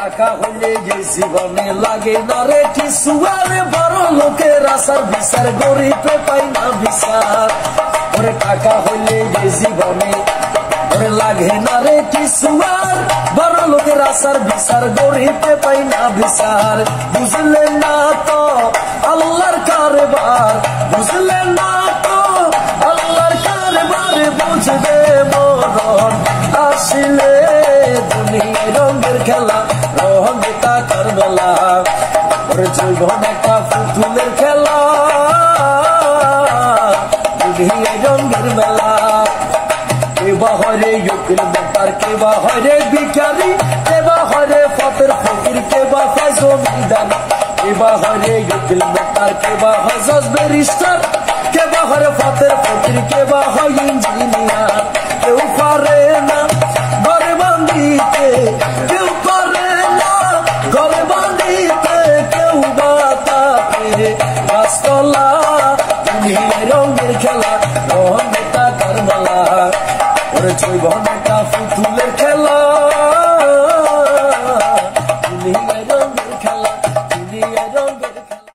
টাকা হইলে যে জীবনে লাগে না রে কিছু আরে বড় লোকের আসার বিচার গরিবে পাই না বিচার ওরে টাকা হইলে যে জীবনে ওরে লাগে না রে কিছু আর বড় লোকের আসার বিচার গরিবে পাই না বিচার বুঝলেন না তো আল্লাহর কারবার বুঝলেন না তো আল্লাহর কারবার বুঝবে মরণ আসলে দুনিয়ায় রঙের খেলা রঙে টাকার বেলা ওরে জীবন একটা পুতুলের খেলা দুনিয়ায় রঙের মেলা কেবা হরে উকিল ডাক্তার কেবা হরে ভিখারি কেবা হরে ফতের ফকির কেবা হয় জমিদার কেবা হরে উকিল ডাক্তার কেবা হয় জজ ব্যারিস্টার কেবা হরে ফতের ফকির কেবা হয় ইঞ্জিনিয়ার কেউ পারে না ঘরে বান্ধিতে কেউ পারে না ঘরে বান্ধিতে কেউ বা তাকে গাছতলা দুনিয়ায় রঙের খেলা রঙে টাকার মেলা ওরে জৈবন